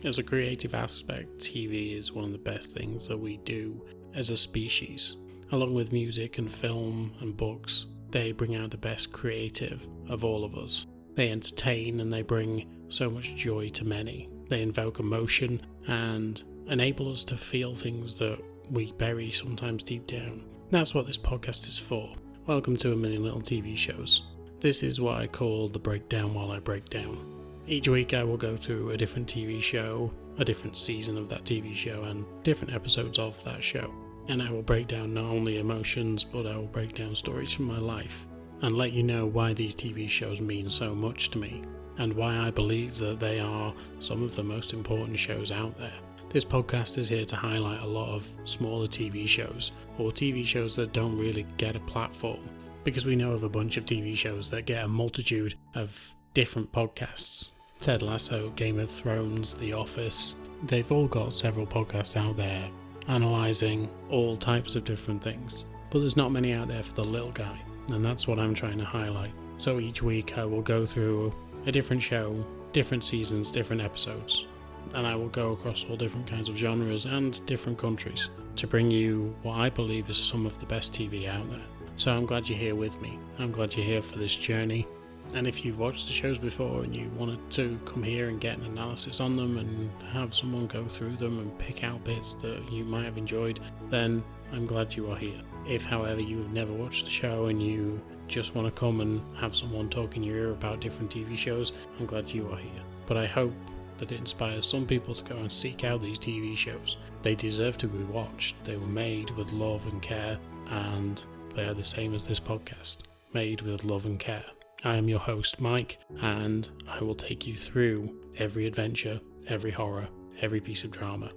As a creative aspect, TV is one of the best things that we do as a species. Along with music and film and books, they bring out the best creative of all of us. They entertain and they bring so much joy to many. They invoke emotion and enable us to feel things that we bury sometimes deep down. That's what this podcast is for. Welcome to A Million Little TV Shows. This is what I call the breakdown while I break down. Each week I will go through a different TV show, a different season of that TV show, and different episodes of that show. And I will break down not only emotions, but I will break down stories from my life, and let you know why these TV shows mean so much to me, and why I believe that they are some of the most important shows out there. This podcast is here to highlight a lot of smaller TV shows, or TV shows that don't really get a platform, because we know of a bunch of TV shows that get a multitude of different podcasts. Ted Lasso, Game of Thrones, The Office, they've all got several podcasts out there analysing all types of different things. But there's not many out there for the little guy, and that's what I'm trying to highlight. So each week I will go through a different show, different seasons, different episodes, and I will go across all different kinds of genres and different countries to bring you what I believe is some of the best TV out there. So I'm glad you're here with me. I'm glad you're here for this journey. And if you've watched the shows before and you wanted to come here and get an analysis on them and have someone go through them and pick out bits that you might have enjoyed, then I'm glad you are here. If, however, you have never watched the show and you just want to come and have someone talk in your ear about different TV shows, I'm glad you are here. But I hope that it inspires some people to go and seek out these TV shows. They deserve to be watched. They were made with love and care, and they are the same as this podcast, made with love and care. I am your host, Mike, and I will take you through every adventure, every horror, every piece of drama,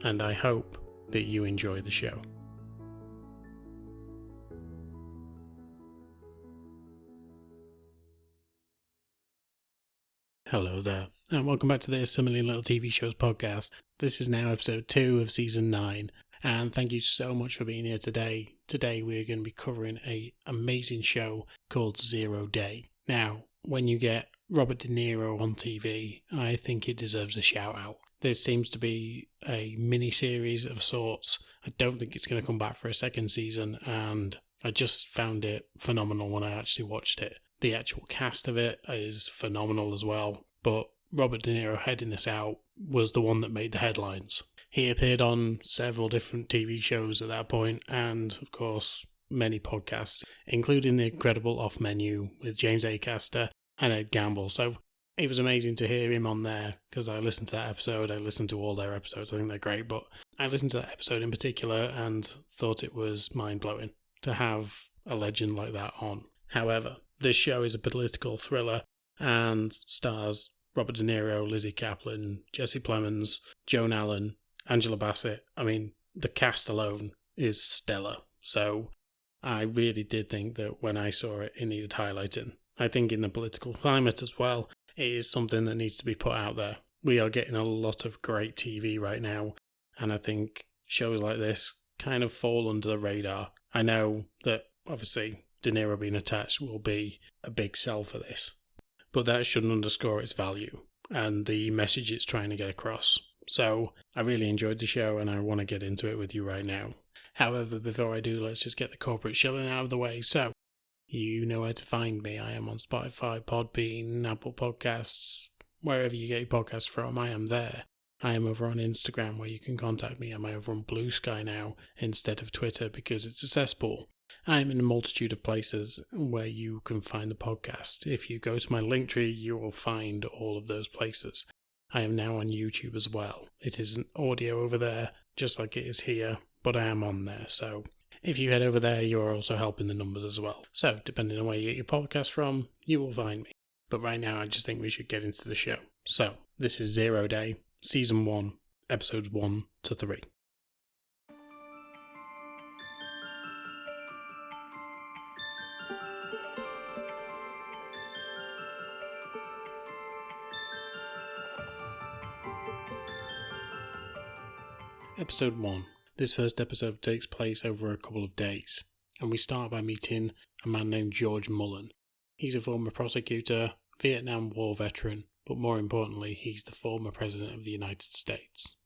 and I hope that you enjoy the show. Hello there, and welcome back to the A Million Little TV Shows podcast. This is now episode 2 of season 9, and thank you so much for being here today. Today we're going to be covering an amazing show called 0 Day. Now, when you get Robert De Niro on TV, I think it deserves a shout out. This seems to be a mini-series of sorts. I don't think it's going to come back for a second season, and I just found it phenomenal when I actually watched it. The actual cast of it is phenomenal as well, but Robert De Niro heading this out was the one that made the headlines. He appeared on several different TV shows at that point, and of course many podcasts, including the incredible Off Menu with James Acaster and Ed Gamble. So it was amazing to hear him on there, because I listened to that episode. I listened to all their episodes. I think they're great, but I listened to that episode in particular and thought it was mind-blowing to have a legend like that on. However, this show is a political thriller and stars Robert De Niro, Lizzy Caplan, Jesse Plemons, Joan Allen, Angela Bassett. I mean, the cast alone is stellar. So I really did think that when I saw it, it needed highlighting. I think in the political climate as well, it is something that needs to be put out there. We are getting a lot of great TV right now, and I think shows like this kind of fall under the radar. I know that obviously De Niro being attached will be a big sell for this, but that shouldn't underscore its value and the message it's trying to get across. So I really enjoyed the show, and I want to get into it with you right now. However, before I do, let's just get the corporate shilling out of the way. So you know where to find me. I am on Spotify, Podbean, Apple Podcasts, wherever you get your podcasts from, I am there. I am over on Instagram, where you can contact me. I'm over on Blue Sky now instead of Twitter, because it's a cesspool. I am in a multitude of places where you can find the podcast. If you go to my Linktree, you will find all of those places. I am now on YouTube as well. It is an audio over there, just like it is here, but I am on there. So if you head over there, you are also helping the numbers as well. So depending on where you get your podcast from, you will find me. But right now, I just think we should get into the show. So this is 0 Day, Season 1, Episodes 1 to 3. Episode 1. This first episode takes place over a couple of days, and we start by meeting a man named George Mullen. He's a former prosecutor, Vietnam War veteran, but more importantly, he's the former President of the United States.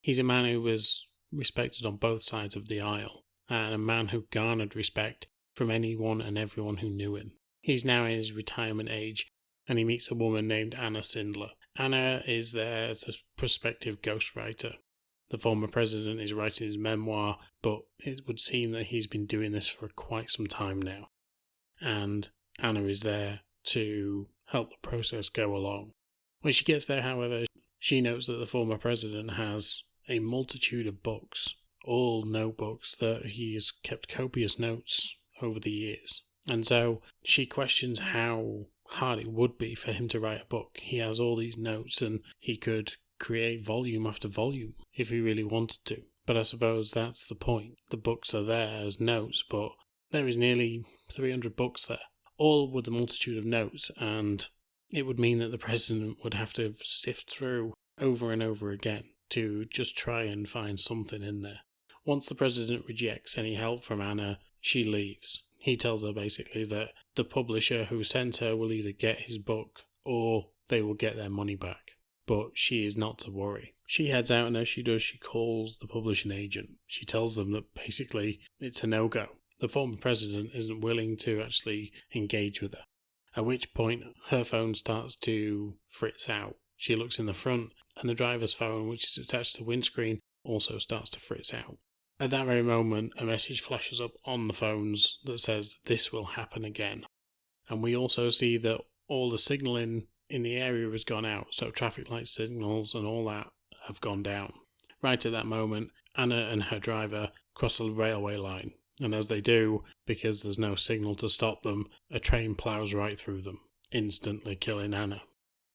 He's a man who was respected on both sides of the aisle, and a man who garnered respect from anyone and everyone who knew him. He's now in his retirement age, and he meets a woman named Anna Sindler. Anna is there as a prospective ghostwriter. The former president is writing his memoir, but it would seem that he's been doing this for quite some time now. And Anna is there to help the process go along. When she gets there, however, she notes that the former president has a multitude of books, all notebooks that he has kept copious notes over the years. And so she questions how hard it would be for him to write a book. He has all these notes and he could create volume after volume if he really wanted to. But I suppose that's the point. The books are there as notes, but there is nearly 300 books there, all with a multitude of notes, and it would mean that the president would have to sift through over and over again to just try and find something in there. Once the president rejects any help from Anna, she leaves. He tells her basically that the publisher who sent her will either get his book or they will get their money back. But she is not to worry. She heads out, and as she does, she calls the publishing agent. She tells them that basically it's a no-go. The former president isn't willing to actually engage with her. At which point, her phone starts to fritz out. She looks in the front, and the driver's phone, which is attached to the windscreen, also starts to fritz out. At that very moment, a message flashes up on the phones that says, "This will happen again." And we also see that all the signalling in the area has gone out, so traffic light signals and all that have gone down. Right at that moment, Anna and her driver cross a railway line, and as they do, because there's no signal to stop them, a train ploughs right through them, instantly killing Anna.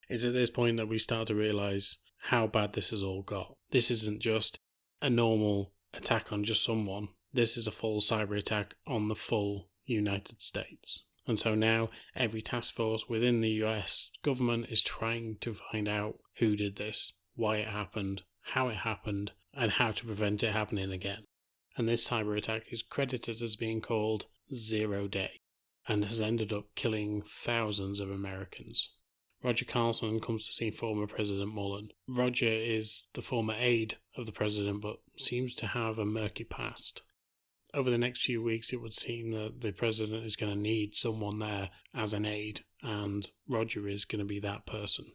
It's at this point that we start to realise how bad this has all got. This isn't just a normal attack on just someone. This is a full cyber attack on the full United States. And so now every task force within the US government is trying to find out who did this, why it happened, how it happened, and how to prevent it happening again. And this cyber attack is credited as being called Zero Day and has ended up killing thousands of Americans. Roger Carlson comes to see former President Mullen. Roger is the former aide of the president, but seems to have a murky past. Over the next few weeks, it would seem that the president is going to need someone there as an aide, and Roger is going to be that person.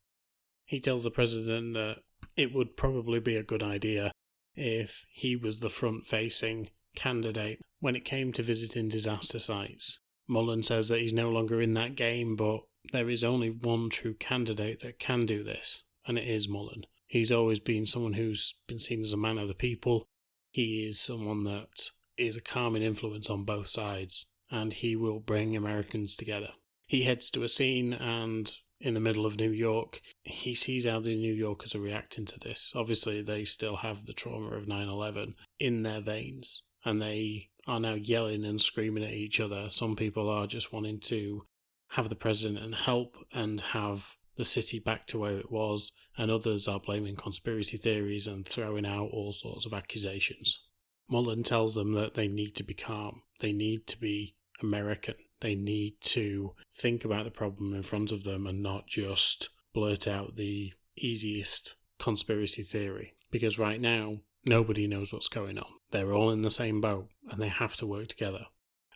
He tells the president that it would probably be a good idea if he was the front-facing candidate when it came to visiting disaster sites. Mullen says that he's no longer in that game, but there is only one true candidate that can do this, and it is Mullen. He's always been someone who's been seen as a man of the people. He is someone that is a calming influence on both sides, and he will bring Americans together. He heads to a scene, and in the middle of New York, he sees how the New Yorkers are reacting to this. Obviously, they still have the trauma of 9/11 in their veins, and they are now yelling and screaming at each other. Some people are just wanting to have the president help and have the city back to where it was, and others are blaming conspiracy theories and throwing out all sorts of accusations. Mullen tells them that they need to be calm. They need to be American. They need to think about the problem in front of them and not just blurt out the easiest conspiracy theory. Because right now, nobody knows what's going on. They're all in the same boat and they have to work together.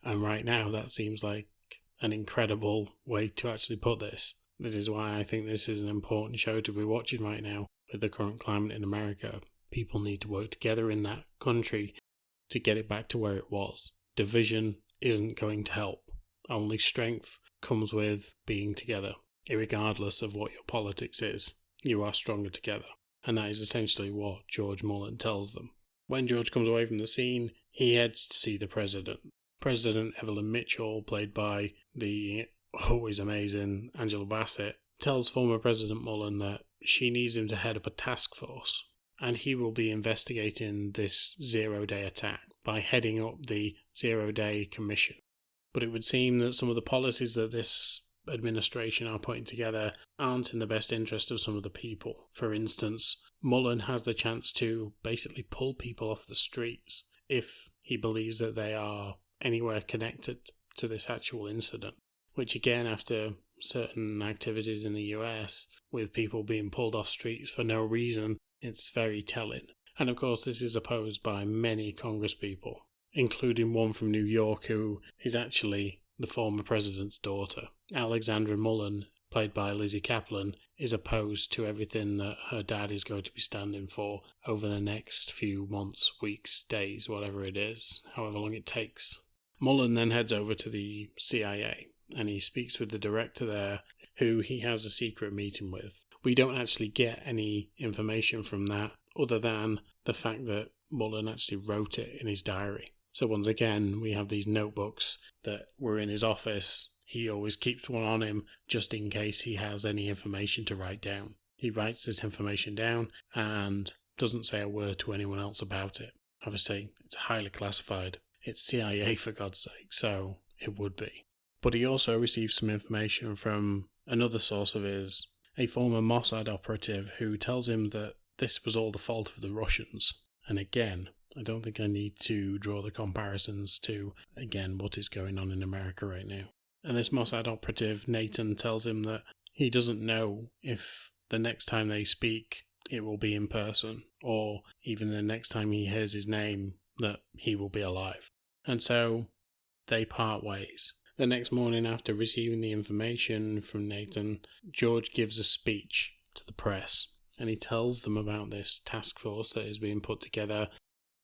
And right now, that seems like an incredible way to actually put this. This is why I think this is an important show to be watching right now. With the current climate in America, people need to work together in that country to get it back to where it was. Division isn't going to help. Only strength comes with being together. Irregardless of what your politics is, you are stronger together. And that is essentially what George Mullen tells them. When George comes away from the scene, he heads to see the president. President Evelyn Mitchell, played by the always amazing Angela Bassett, tells former President Mullen that she needs him to head up a task force, and he will be investigating this zero-day attack by heading up the zero-day commission. But it would seem that some of the policies that this administration are putting together aren't in the best interest of some of the people. For instance, Mullen has the chance to basically pull people off the streets if he believes that they are anywhere connected to this actual incident, which again, after certain activities in the US with people being pulled off streets for no reason, it's very telling. And of course, this is opposed by many congresspeople, including one from New York who is actually the former president's daughter. Alexandra Mullen, played by Lizzy Caplan, is opposed to everything that her dad is going to be standing for over the next few months, weeks, days, whatever it is, however long it takes. Mullen then heads over to the CIA and he speaks with the director there, who he has a secret meeting with. We don't actually get any information from that other than the fact that Mullen actually wrote it in his diary. So once again, we have these notebooks that were in his office. He always keeps one on him just in case he has any information to write down. He writes this information down and doesn't say a word to anyone else about it. Obviously, it's highly classified. It's CIA, for God's sake, so it would be. But he also receives some information from another source of his, a former Mossad operative, who tells him that this was all the fault of the Russians. And again, I don't think I need to draw the comparisons to, again, what is going on in America right now. And this Mossad operative, Nathan, tells him that he doesn't know if the next time they speak it will be in person, or even the next time he hears his name that he will be alive. And so they part ways. The next morning, after receiving the information from Nathan, George gives a speech to the press, and he tells them about this task force that is being put together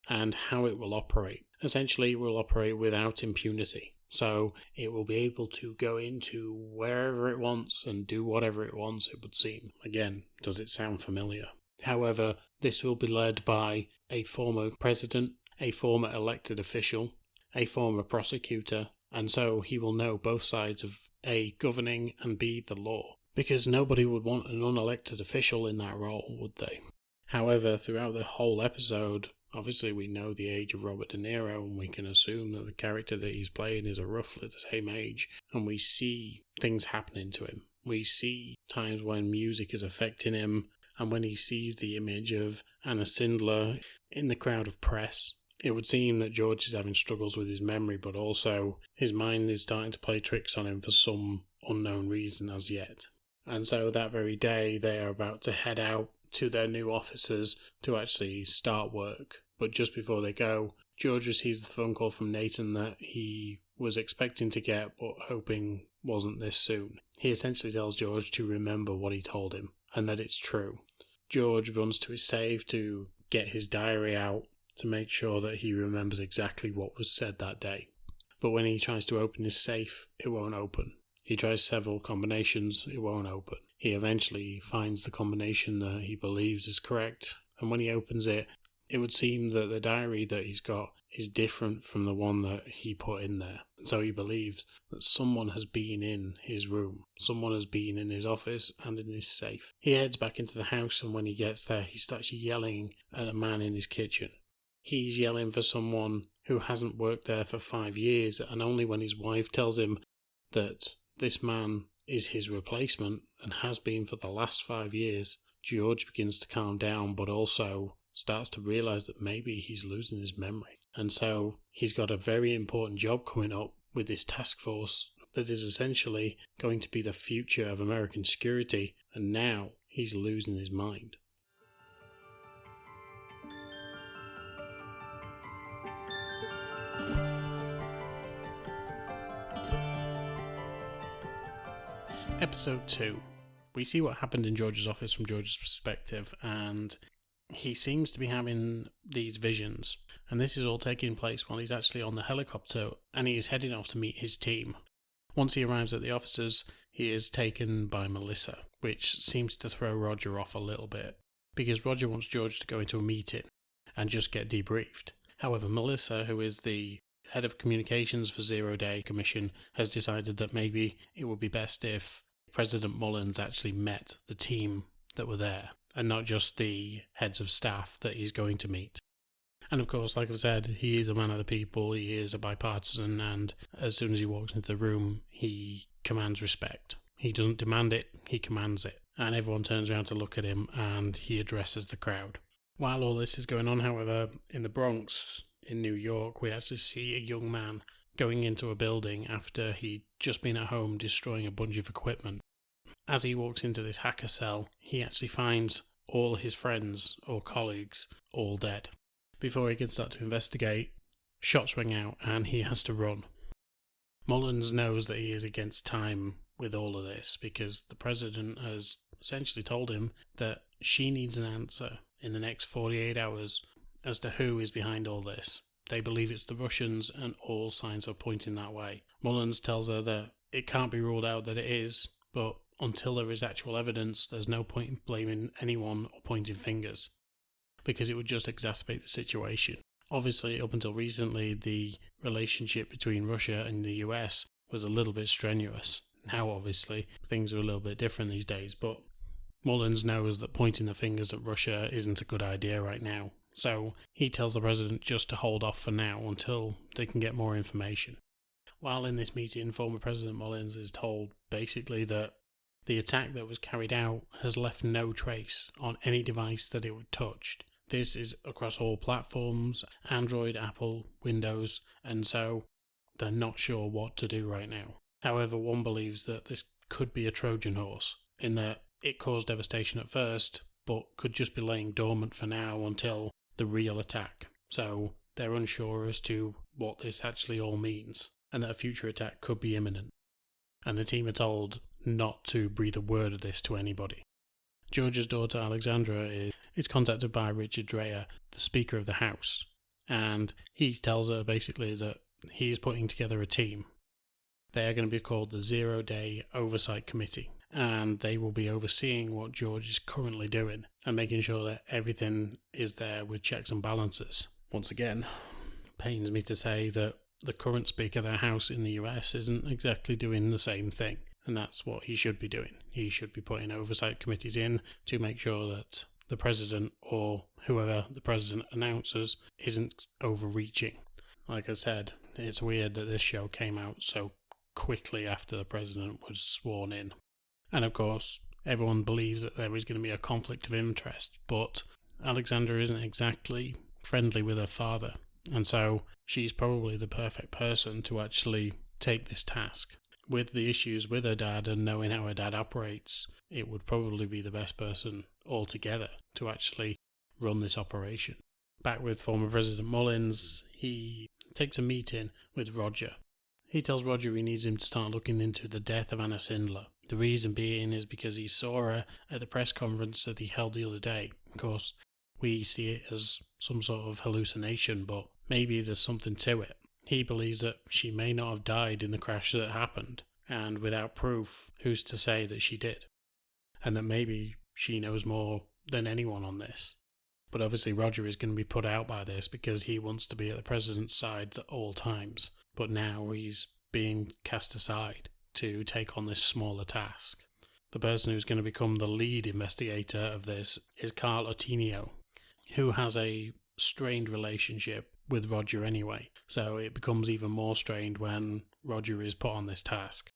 and how it will operate. Essentially, it will operate without impunity. So it will be able to go into wherever it wants and do whatever it wants, it would seem. Again, does it sound familiar? However, this will be led by a former president, a former elected official, a former prosecutor, and so he will know both sides of A, governing, and B, the law. Because nobody would want an unelected official in that role, would they? However, throughout the whole episode, obviously we know the age of Robert De Niro, and we can assume that the character that he's playing is a roughly the same age, and we see things happening to him. We see times when music is affecting him, and when he sees the image of Anna Sindler in the crowd of press, it would seem that George is having struggles with his memory, but also his mind is starting to play tricks on him for some unknown reason as yet. And so that very day, they are about to head out to their new offices to actually start work. But just before they go, George receives the phone call from Nathan that he was expecting to get, but hoping wasn't this soon. He essentially tells George to remember what he told him, and that it's true. George runs to his safe to get his diary out to make sure that he remembers exactly what was said that day. But when he tries to open his safe, it won't open. He tries several combinations, it won't open. He eventually finds the combination that he believes is correct, and when he opens it, it would seem that the diary that he's got is different from the one that he put in there. And so he believes that someone has been in his room, someone has been in his office and in his safe. He heads back into the house, and when he gets there, he starts yelling at a man in his kitchen. He's yelling for someone who hasn't worked there for 5 years, and only when his wife tells him that this man is his replacement and has been for the last 5 years, George begins to calm down, but also starts to realise that maybe he's losing his memory. And so he's got a very important job coming up with this task force that is essentially going to be the future of American security, and now he's losing his mind. Episode 2. We see what happened in George's office from George's perspective, and he seems to be having these visions. And this is all taking place while he's actually on the helicopter, and he is heading off to meet his team. Once he arrives at the offices, he is taken by Melissa, which seems to throw Roger off a little bit, because Roger wants George to go into a meeting and just get debriefed. However, Melissa, who is the head of communications for Zero Day Commission, has decided that maybe it would be best if President Mullins actually met the team that were there, and not just the heads of staff that he's going to meet. And of course, like I've said, he is a man of the people, he is a bipartisan, and as soon as he walks into the room, he commands respect. He doesn't demand it, he commands it. And everyone turns around to look at him, and he addresses the crowd. While all this is going on, however, in the Bronx, in New York, we actually see a young man going into a building after he'd just been at home destroying a bunch of equipment. As he walks into this hacker cell, he actually finds all his friends or colleagues all dead. Before he can start to investigate, shots ring out and he has to run. Mullins knows that he is against time with all of this because the president has essentially told him that she needs an answer in the next 48 hours as to who is behind all this. They believe it's the Russians and all signs are pointing that way. Mullins tells her that it can't be ruled out that it is, but until there is actual evidence, there's no point in blaming anyone or pointing fingers, because it would just exacerbate the situation. Obviously, up until recently, the relationship between Russia and the US was a little bit strenuous. Now, obviously, things are a little bit different these days, but Mullins knows that pointing the fingers at Russia isn't a good idea right now. So he tells the president just to hold off for now until they can get more information. While in this meeting, former President Mullins is told basically that the attack that was carried out has left no trace on any device that it would touched. This is across all platforms, Android, Apple, Windows, and so they're not sure what to do right now. However, one believes that this could be a Trojan horse, in that it caused devastation at first, but could just be laying dormant for now until the real attack. So they're unsure as to what this actually all means, and that a future attack could be imminent. And the team are told not to breathe a word of this to anybody. George's daughter Alexandra is contacted by Richard Dreyer, the Speaker of the House, and he tells her basically that he's putting together a team. They are going to be called the 0-Day Oversight Committee, and they will be overseeing what George is currently doing and making sure that everything is there with checks and balances. Once again, it pains me to say that the current Speaker of the House in the US isn't exactly doing the same thing, and that's what he should be doing. He should be putting oversight committees in to make sure that the president or whoever the president announces isn't overreaching. Like I said, it's weird that this show came out so quickly after the president was sworn in. And of course, everyone believes that there is going to be a conflict of interest, but Alexandra isn't exactly friendly with her father, and so she's probably the perfect person to actually take this task. With the issues with her dad and knowing how her dad operates, it would probably be the best person altogether to actually run this operation. Back with former President Mullins, he takes a meeting with Roger. He tells Roger he needs him to start looking into the death of Anna Sindler. The reason being is because he saw her at the press conference that he held the other day. Of course, we see it as some sort of hallucination, but maybe there's something to it. He believes that she may not have died in the crash that happened, and without proof, who's to say that she did? And that maybe she knows more than anyone on this. But obviously Roger is going to be put out by this because he wants to be at the president's side at all times. But now he's being cast aside to take on this smaller task. The person who's going to become the lead investigator of this is Carl Otinio, who has a strained relationship with Roger anyway, so it becomes even more strained when Roger is put on this task.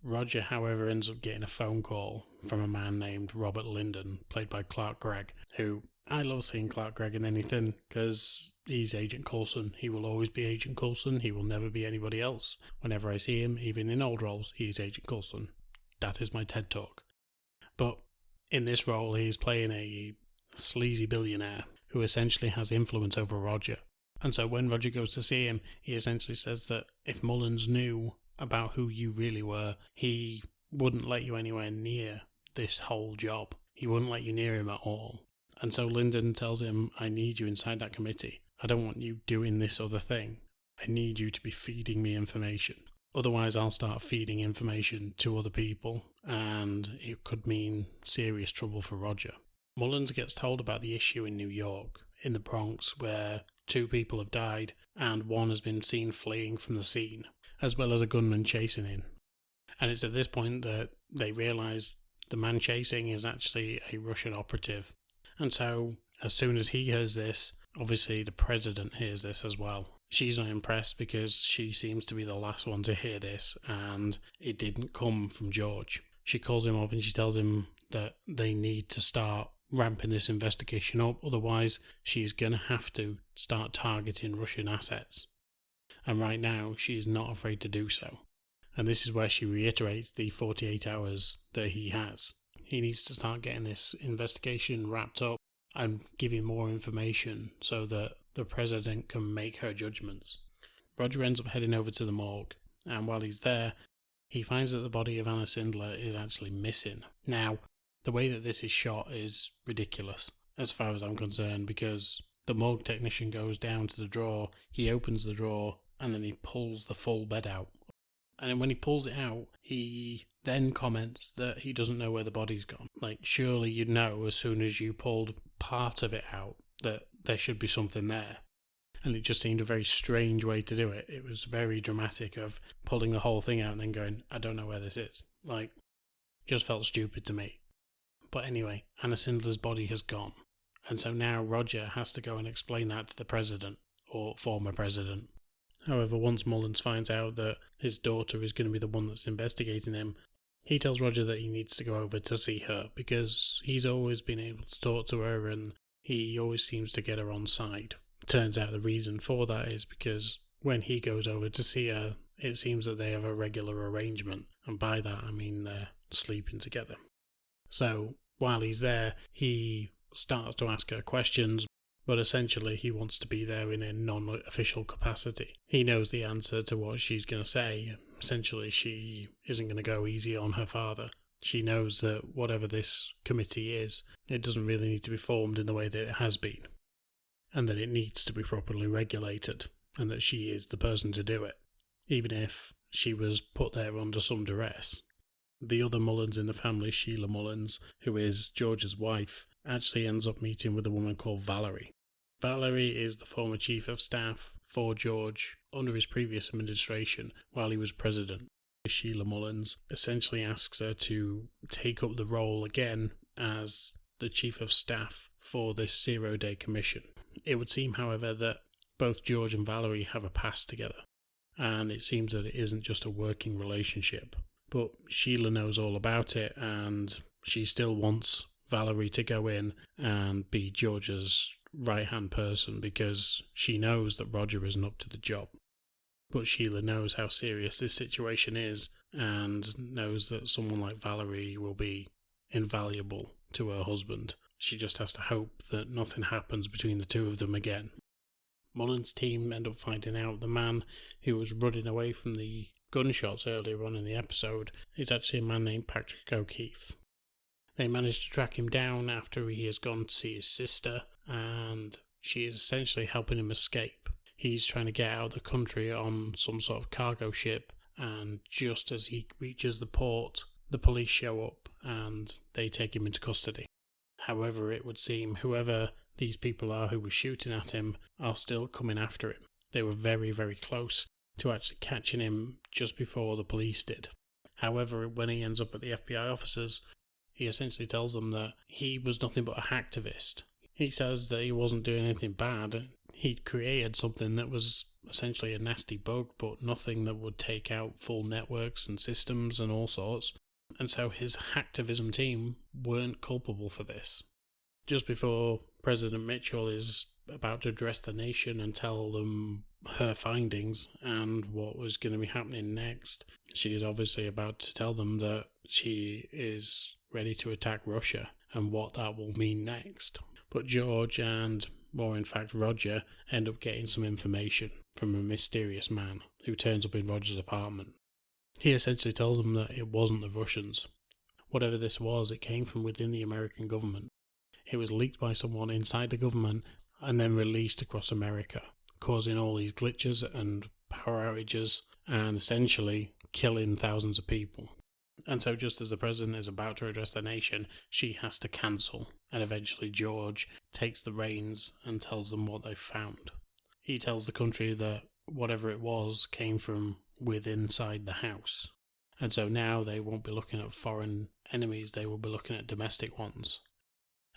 Roger, however, ends up getting a phone call from a man named Robert Linden, played by Clark Gregg, who I love seeing Clark Gregg in anything because he's Agent Coulson. He will always be Agent Coulson. He will never be anybody else. Whenever I see him, even in old roles, he's Agent Coulson. That is my TED Talk. But in this role, he's playing a sleazy billionaire who essentially has influence over Roger. And so when Roger goes to see him, he essentially says that if Mullins knew about who you really were, he wouldn't let you anywhere near this whole job. He wouldn't let you near him at all. And so Lyndon tells him, I need you inside that committee. I don't want you doing this other thing. I need you to be feeding me information. Otherwise, I'll start feeding information to other people, and it could mean serious trouble for Roger. Mullins gets told about the issue in New York, in the Bronx, where 2 people have died and 1 has been seen fleeing from the scene, as well as a gunman chasing him. And it's at this point that they realise the man chasing is actually a Russian operative. And so, as soon as he hears this, obviously the president hears this as well. She's not impressed because she seems to be the last one to hear this, and it didn't come from George. She calls him up and she tells him that they need to start ramping this investigation up, otherwise she's going to have to start targeting Russian assets. and right now she is not afraid to do so. And this is where she reiterates the 48 hours that he has. He needs to start getting this investigation wrapped up and giving more information so that the president can make her judgments. Roger ends up heading over to the morgue, and while he's there, he finds that the body of Anna Sindler is actually missing. Now, the way that this is shot is ridiculous, as far as I'm concerned, because the morgue technician goes down to the drawer, he opens the drawer, and then he pulls the full bed out. And then when he pulls it out, he then comments that he doesn't know where the body's gone. Like, surely you'd know as soon as you pulled part of it out that there should be something there. And it just seemed a very strange way to do it. It was very dramatic of pulling the whole thing out and then going, I don't know where this is. Like, just felt stupid to me. But anyway, Anna Sindler's body has gone. And so now Roger has to go and explain that to the president, or former president. However, once Mullins finds out that his daughter is going to be the one that's investigating him, he tells Roger that he needs to go over to see her because he's always been able to talk to her and he always seems to get her on side. Turns out the reason for that is because when he goes over to see her, it seems that they have a regular arrangement, and by that I mean they're sleeping together. So while he's there, he starts to ask her questions, but essentially he wants to be there in a non-official capacity. He knows the answer to what she's going to say. Essentially, she isn't going to go easy on her father. She knows that whatever this committee is, it doesn't really need to be formed in the way that it has been, and that it needs to be properly regulated, and that she is the person to do it, even if she was put there under some duress. The other Mullins in the family, Sheila Mullins, who is George's wife, actually ends up meeting with a woman called Valerie. Valerie is the former chief of staff for George under his previous administration while he was president. Sheila Mullins essentially asks her to take up the role again as the chief of staff for this 0-day commission. It would seem, however, that both George and Valerie have a past together, and it seems that it isn't just a working relationship. But Sheila knows all about it, and she still wants Valerie to go in and be George's right-hand person because she knows that Roger isn't up to the job. But Sheila knows how serious this situation is and knows that someone like Valerie will be invaluable to her husband. She just has to hope that nothing happens between the two of them again. Mullins' team end up finding out the man who was running away from the gunshots earlier on in the episode is actually a man named Patrick O'Keefe. They manage to track him down after he has gone to see his sister, and she is essentially helping him escape. He's trying to get out of the country on some sort of cargo ship, and just as he reaches the port, the police show up and they take him into custody. However, it would seem whoever these people are who were shooting at him are still coming after him. They were very, very close to actually catching him just before the police did. However, when he ends up at the FBI officers, he essentially tells them that he was nothing but a hacktivist. He says that he wasn't doing anything bad. He'd created something that was essentially a nasty bug, but nothing that would take out full networks and systems and all sorts. And so his hacktivism team weren't culpable for this. Just before President Mitchell is about to address the nation and tell them her findings and what was going to be happening next, she is obviously about to tell them that she is ready to attack Russia and what that will mean next. But George and, more in fact Roger, end up getting some information from a mysterious man who turns up in Roger's apartment. He essentially tells them that it wasn't the Russians. Whatever this was, it came from within the American government. It was leaked by someone inside the government and then released across America, causing all these glitches and power outages and essentially killing thousands of people. And so just as the president is about to address the nation, she has to cancel, and eventually George takes the reins and tells them what they've found. He tells the country that whatever it was came from within inside the house. And so now they won't be looking at foreign enemies, they will be looking at domestic ones.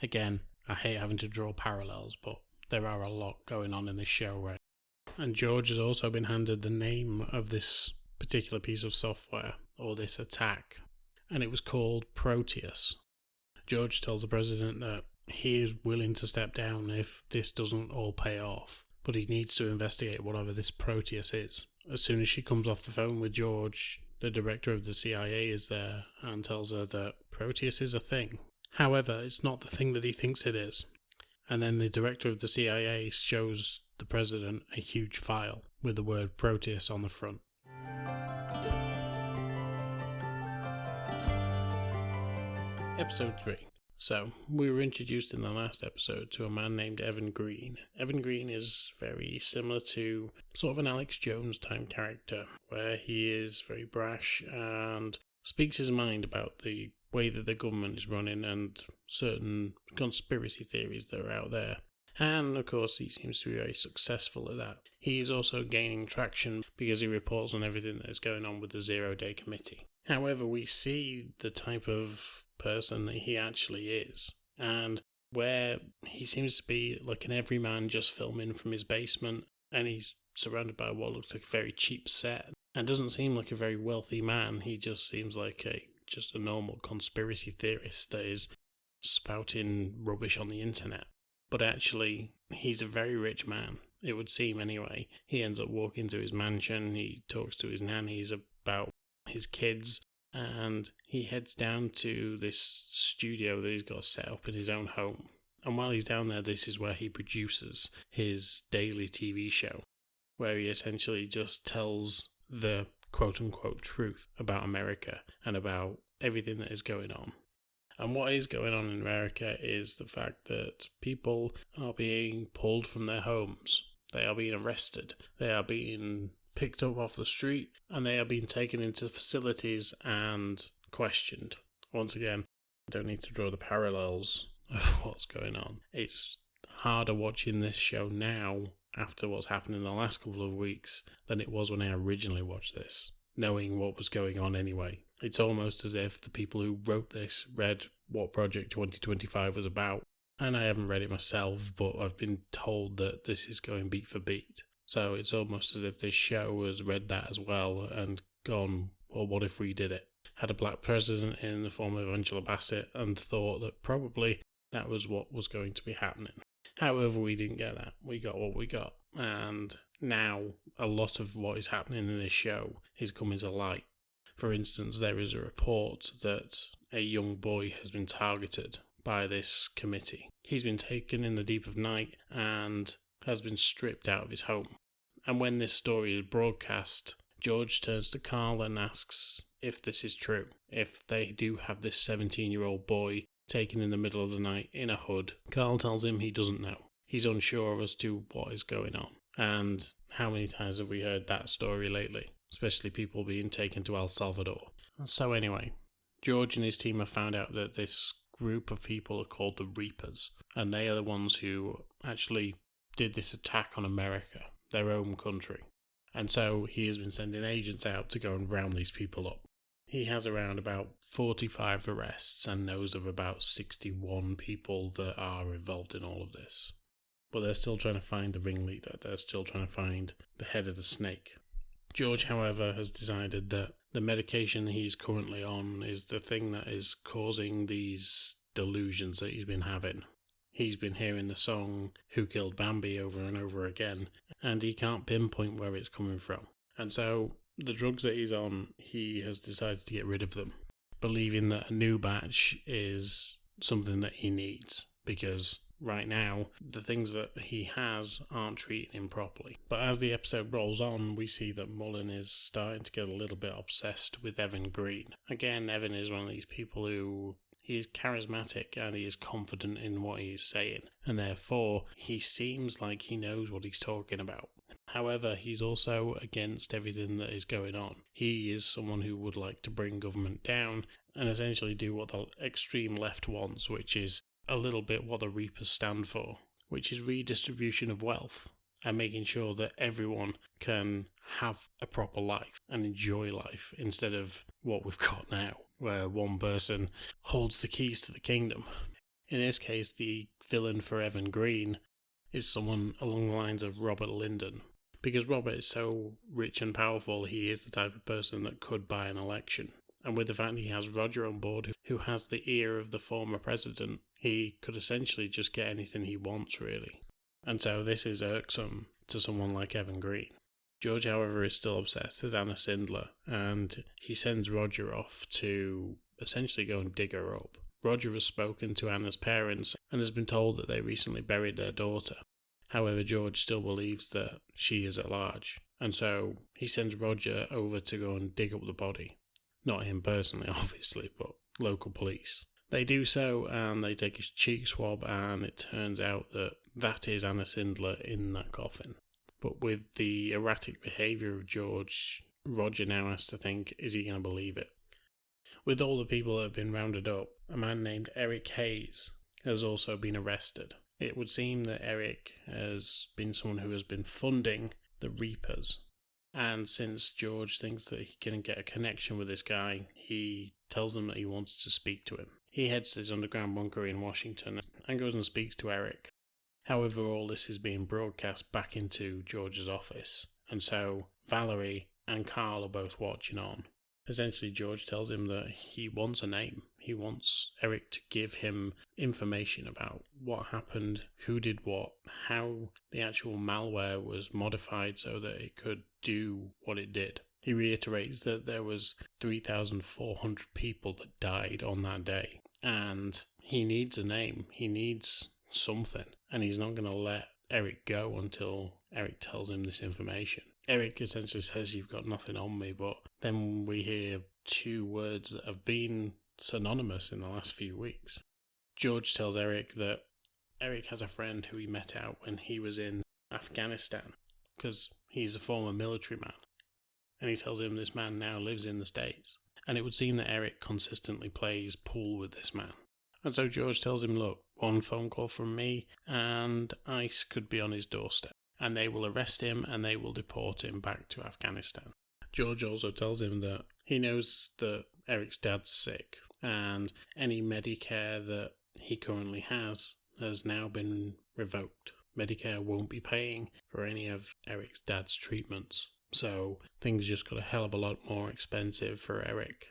Again, I hate having to draw parallels, but there are a lot going on in this show, right? And George has also been handed the name of this particular piece of software, or this attack, and it was called Proteus. George tells the president that he is willing to step down if this doesn't all pay off, but he needs to investigate whatever this Proteus is. As soon as she comes off the phone with George, the director of the CIA is there and tells her that Proteus is a thing. However, it's not the thing that he thinks it is. And then the director of the CIA shows the president a huge file with the word Proteus on the front. Episode 3. So, we were introduced in the last episode to a man named Evan Green. Evan Green is very similar to sort of an Alex Jones type character, where he is very brash and speaks his mind about the way that the government is running and certain conspiracy theories that are out there. And, of course, he seems to be very successful at that. He is also gaining traction because he reports on everything that is going on with the 0-Day Committee. However, we see the type of person that he actually is, and where he seems to be like an everyman just filming from his basement, and he's surrounded by what looks like a very cheap set, and doesn't seem like a very wealthy man. He just seems like just a normal conspiracy theorist that is spouting rubbish on the internet. But actually, he's a very rich man, it would seem anyway. He ends up walking to his mansion, he talks to his nannies about his kids, and he heads down to this studio that he's got set up in his own home. And while he's down there, this is where he produces his daily TV show, where he essentially just tells the quote-unquote truth about America and about everything that is going on. And what is going on in America is the fact that people are being pulled from their homes. They are being arrested. They are being picked up off the street, and they are being taken into facilities and questioned. Once again, I don't need to draw the parallels of what's going on. It's harder watching this show now, after what's happened in the last couple of weeks, than it was when I originally watched this, knowing what was going on anyway. It's almost as if the people who wrote this read what Project 2025 was about. And I haven't read it myself, but I've been told that this is going beat for beat. So it's almost as if this show has read that as well and gone, well, what if we did it? Had a black president in the form of Angela Bassett and thought that probably that was what was going to be happening. However, we didn't get that. We got what we got. And now a lot of what is happening in this show is coming to light. For instance, there is a report that a young boy has been targeted by this committee. He's been taken in the deep of night and has been stripped out of his home. And when this story is broadcast, George turns to Carl and asks if this is true. If they do have this 17-year-old boy taken in the middle of the night in a hood. Carl tells him he doesn't know. He's unsure as to what is going on. And how many times have we heard that story lately? Especially people being taken to El Salvador. So anyway, George and his team have found out that this group of people are called the Reapers. And they are the ones who actually did this attack on America, their own country. And so he has been sending agents out to go and round these people up. He has around about 45 arrests and knows of about 61 people that are involved in all of this. But they're still trying to find the ringleader. They're still trying to find the head of the snake. George, however, has decided that the medication he's currently on is the thing that is causing these delusions that he's been having. He's been hearing the song Who Killed Bambi over and over again, and he can't pinpoint where it's coming from. And so the drugs that he's on, he has decided to get rid of them, believing that a new batch is something that he needs, because right now the things that he has aren't treating him properly. But as the episode rolls on, we see that Mullen is starting to get a little bit obsessed with Evan Green. Again, Evan is one of these people who he is charismatic and he is confident in what he is saying, and therefore he seems like he knows what he's talking about. However, he's also against everything that is going on. He is someone who would like to bring government down and essentially do what the extreme left wants, which is a little bit what the Reapers stand for, which is redistribution of wealth and making sure that everyone can have a proper life and enjoy life instead of what we've got now, where one person holds the keys to the kingdom. In this case, the villain for Evan Green is someone along the lines of Robert Lyndon. Because Robert is so rich and powerful, he is the type of person that could buy an election. And with the fact that he has Roger on board, who has the ear of the former president, he could essentially just get anything he wants, really. And so this is irksome to someone like Evan Green. George, however, is still obsessed with Anna Sindler, and he sends Roger off to essentially go and dig her up. Roger has spoken to Anna's parents and has been told that they recently buried their daughter. However, George still believes that she is at large, and so he sends Roger over to go and dig up the body. Not him personally, obviously, but local police. They do so, and they take his cheek swab, and it turns out that that is Anna Sindler in that coffin. But with the erratic behaviour of George, Roger now has to think, is he going to believe it? With all the people that have been rounded up, a man named Eric Hayes has also been arrested. It would seem that Eric has been someone who has been funding the Reapers. And since George thinks that he can get a connection with this guy, he tells them that he wants to speak to him. He heads to his underground bunker in Washington and goes and speaks to Eric. However, all this is being broadcast back into George's office, and so Valerie and Carl are both watching on. Essentially, George tells him that he wants a name. He wants Eric to give him information about what happened, who did what, how the actual malware was modified so that it could do what it did. He reiterates that there was 3,400 people that died on that day, and he needs a name. He needs something, and he's not going to let Eric go until Eric tells him this information. Eric essentially says, "You've got nothing on me," but then we hear two words that have been synonymous in the last few weeks. George tells Eric that Eric has a friend who he met out when he was in Afghanistan, because he's a former military man, and he tells him this man now lives in the States, and it would seem that Eric consistently plays pool with this man. And so George tells him, look, one phone call from me and ICE could be on his doorstep, and they will arrest him and they will deport him back to Afghanistan. George also tells him that he knows that Eric's dad's sick, and any Medicare that he currently has now been revoked. Medicare won't be paying for any of Eric's dad's treatments, so things just got a hell of a lot more expensive for Eric,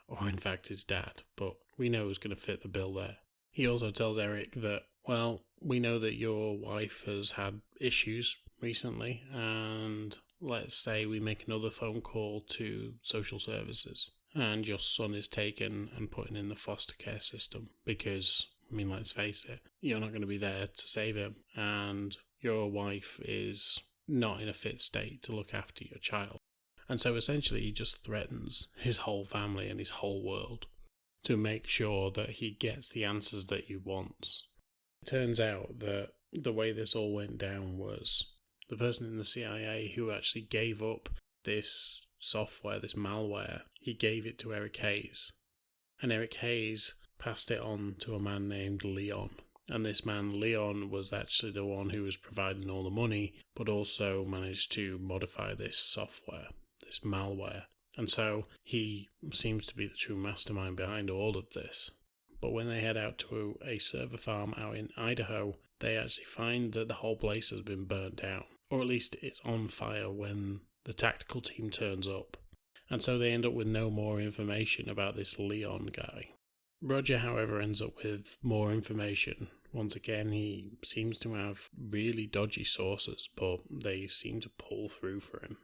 or in fact his dad, but we know who's going to fit the bill there. He also tells Eric that, well, we know that your wife has had issues recently, and let's say we make another phone call to social services, and your son is taken and put in the foster care system, because, I mean, let's face it, you're not going to be there to save him, and your wife is not in a fit state to look after your child. And so essentially he just threatens his whole family and his whole world to make sure that he gets the answers that he wants. It turns out that the way this all went down was the person in the CIA who actually gave up this software, this malware, he gave it to Eric Hayes. And Eric Hayes passed it on to a man named Leon. And this man, Leon, was actually the one who was providing all the money, but also managed to modify this software, this malware. And so he seems to be the true mastermind behind all of this. But when they head out to a server farm out in Idaho, they actually find that the whole place has been burnt down. Or at least it's on fire when the tactical team turns up. And so they end up with no more information about this Leon guy. Roger, however, ends up with more information. Once again, he seems to have really dodgy sources, but they seem to pull through for him.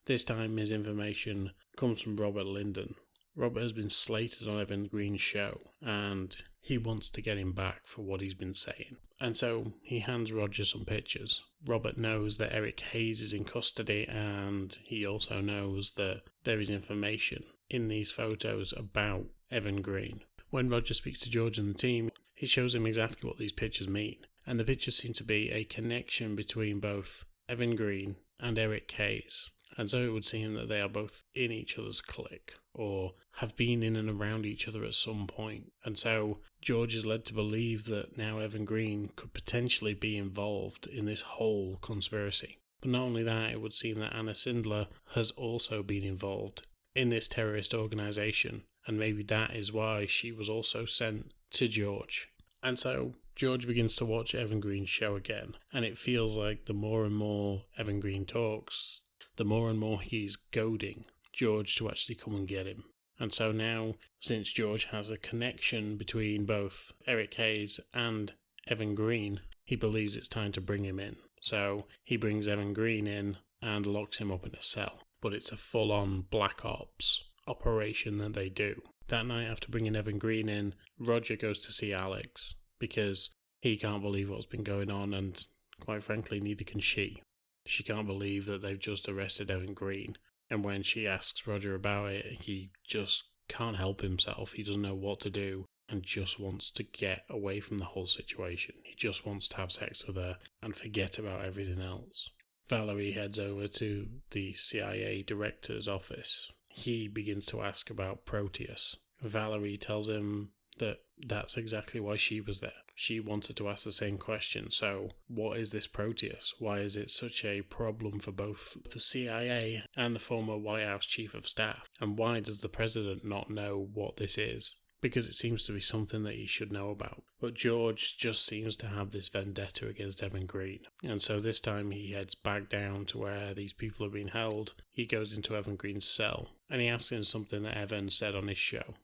This time his information comes from Robert Linden. Robert has been slated on Evan Green's show, and he wants to get him back for what he's been saying. And so he hands Roger some pictures. Robert knows that Eric Hayes is in custody, and he also knows that there is information in these photos about Evan Green. When Roger speaks to George and the team, he shows him exactly what these pictures mean. And the pictures seem to be a connection between both Evan Green and Eric Hayes. And so it would seem that they are both in each other's clique, or have been in and around each other at some point. And so George is led to believe that now Evan Green could potentially be involved in this whole conspiracy. But not only that, it would seem that Anna Sindler has also been involved in this terrorist organisation, and maybe that is why she was also sent to George. And so George begins to watch Evan Green's show again, and it feels like the more and more Evan Green talks, the more and more he's goading George to actually come and get him. And so now, since George has a connection between both Eric Hayes and Evan Green, he believes it's time to bring him in. So he brings Evan Green in and locks him up in a cell. But it's a full-on Black Ops operation that they do. That night, after bringing Evan Green in, Roger goes to see Alex because he can't believe what's been going on, and quite frankly, neither can she. She can't believe that they've just arrested Evan Green. And when she asks Roger about it, he just can't help himself. He doesn't know what to do and just wants to get away from the whole situation. He just wants to have sex with her and forget about everything else. Valerie heads over to the CIA director's office. He begins to ask about Proteus. Valerie tells him that that's exactly why she was there. She wanted to ask the same question. So, what is this Proteus? Why is it such a problem for both the CIA and the former White House Chief of Staff? And why does the president not know what this is? Because it seems to be something that he should know about. But George just seems to have this vendetta against Evan Green. And so this time he heads back down to where these people are being held. He goes into Evan Green's cell and he asks him something that Evan said on his show.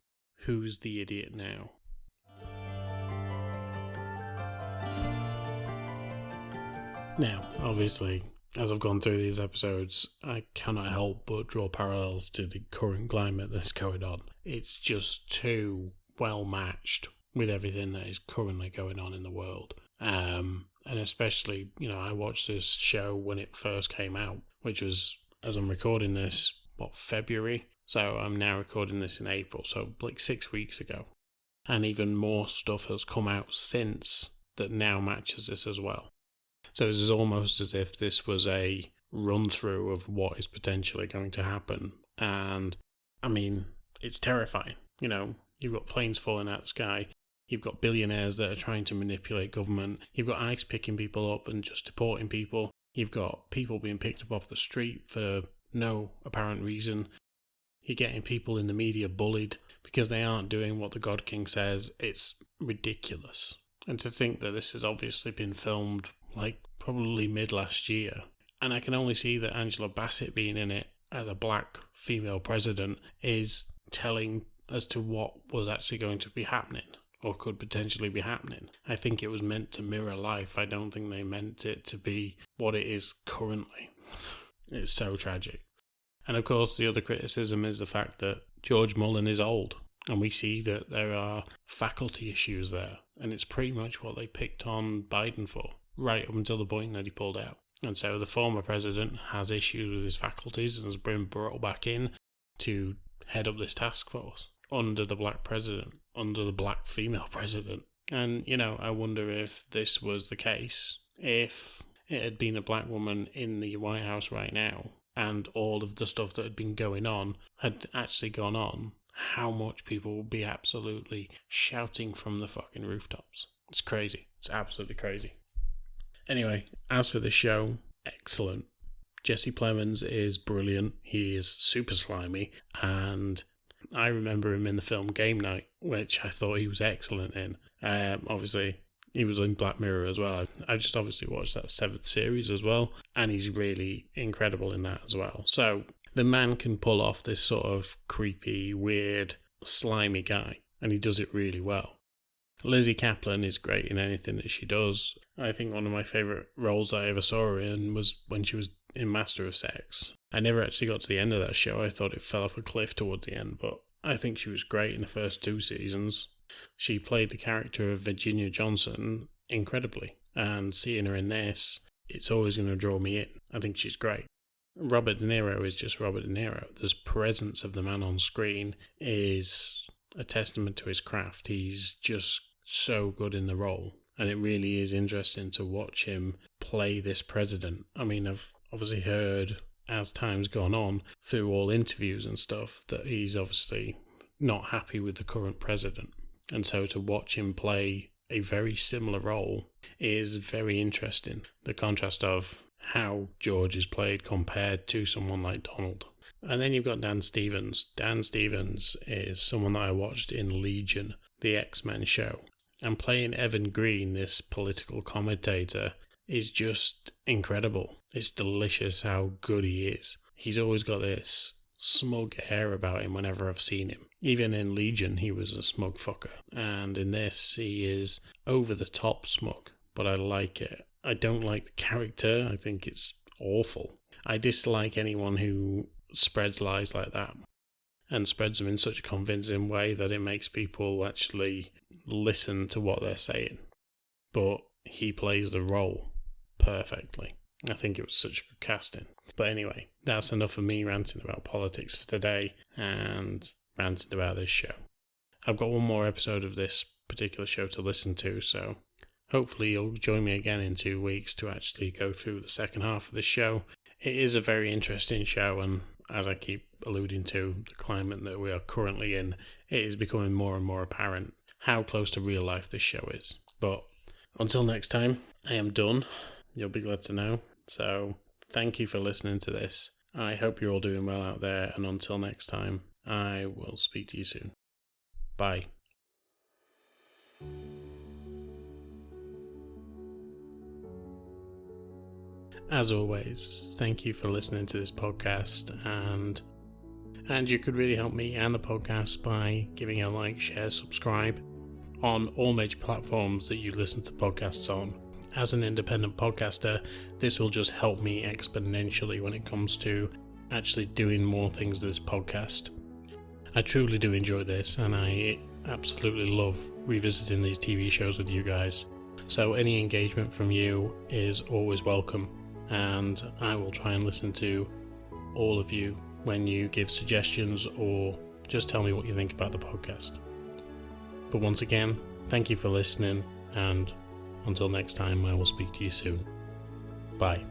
Who's the idiot now? Now, obviously, as I've gone through these episodes, I cannot help but draw parallels to the current climate that's going on. It's just too well matched with everything that is currently going on in the world. And especially, I watched this show when it first came out, which was, as I'm recording this, February? So I'm now recording this in April, so like 6 weeks ago. And even more stuff has come out since that now matches this as well. So it's almost as if this was a run-through of what is potentially going to happen. And, it's terrifying. You've got planes falling out of the sky. You've got billionaires that are trying to manipulate government. You've got ICE picking people up and just deporting people. You've got people being picked up off the street for no apparent reason. You're getting people in the media bullied because they aren't doing what the God King says. It's ridiculous. And to think that this has obviously been filmed probably mid last year. And I can only see that Angela Bassett being in it as a black female president is telling as to what was actually going to be happening or could potentially be happening. I think it was meant to mirror life. I don't think they meant it to be what it is currently. It's so tragic. And of course, the other criticism is the fact that George Mullen is old. And we see that there are faculty issues there. And it's pretty much what they picked on Biden for, right up until the point that he pulled out. And so the former president has issues with his faculties and has been brought back in to head up this task force under the black president, under the black female president. And, I wonder if this was the case, if it had been a black woman in the White House right now and all of the stuff that had been going on had actually gone on, how much people would be absolutely shouting from the fucking rooftops. It's crazy. It's absolutely crazy. Anyway, as for the show, excellent. Jesse Plemons is brilliant. He is super slimy, and I remember him in the film Game Night, which I thought he was excellent in. Obviously, he was in Black Mirror as well. I just obviously watched that 7th series as well, and he's really incredible in that as well. So the man can pull off this sort of creepy, weird, slimy guy, and he does it really well. Lizzy Caplan is great in anything that she does. I think one of my favourite roles I ever saw her in was when she was in Master of Sex. I never actually got to the end of that show. I thought it fell off a cliff towards the end, but I think she was great in the first 2 seasons. She played the character of Virginia Johnson incredibly, and seeing her in this, it's always going to draw me in. I think she's great. Robert De Niro is just Robert De Niro. The presence of the man on screen is a testament to his craft. He's just so good in the role, and it really is interesting to watch him play this president. I've obviously heard, as time's gone on, through all interviews and stuff, that he's obviously not happy with the current president. And so to watch him play a very similar role is very interesting. The contrast of how George is played compared to someone like Donald. And then you've got Dan Stevens. Dan Stevens is someone that I watched in Legion, the X-Men show. And playing Evan Green, this political commentator, is just incredible. It's delicious how good he is. He's always got this smug air about him whenever I've seen him. Even in Legion, he was a smug fucker. And in this, he is over the top smug, but I like it. I don't like the character. I think it's awful. I dislike anyone who spreads lies like that and spreads them in such a convincing way that it makes people actually listen to what they're saying. But he plays the role perfectly. I think it was such good casting. But anyway, that's enough of me ranting about politics for today and ranting about this show. I've got one more episode of this particular show to listen to, so hopefully you'll join me again in 2 weeks to actually go through the second half of the show. It is a very interesting show, and as I keep alluding to, the climate that we are currently in, it is becoming more and more apparent how close to real life this show is. But until next time, I am done. You'll be glad to know. So thank you for listening to this. I hope you're all doing well out there, and until next time, I will speak to you soon. Bye. As always, thank you for listening to this podcast, and you could really help me and the podcast by giving a like, share, subscribe on all major platforms that you listen to podcasts on. As an independent podcaster, this will just help me exponentially when it comes to actually doing more things with this podcast. I truly do enjoy this, and I absolutely love revisiting these TV shows with you guys. So any engagement from you is always welcome, and I will try and listen to all of you when you give suggestions or just tell me what you think about the podcast. But once again, thank you for listening, and until next time, I will speak to you soon. Bye.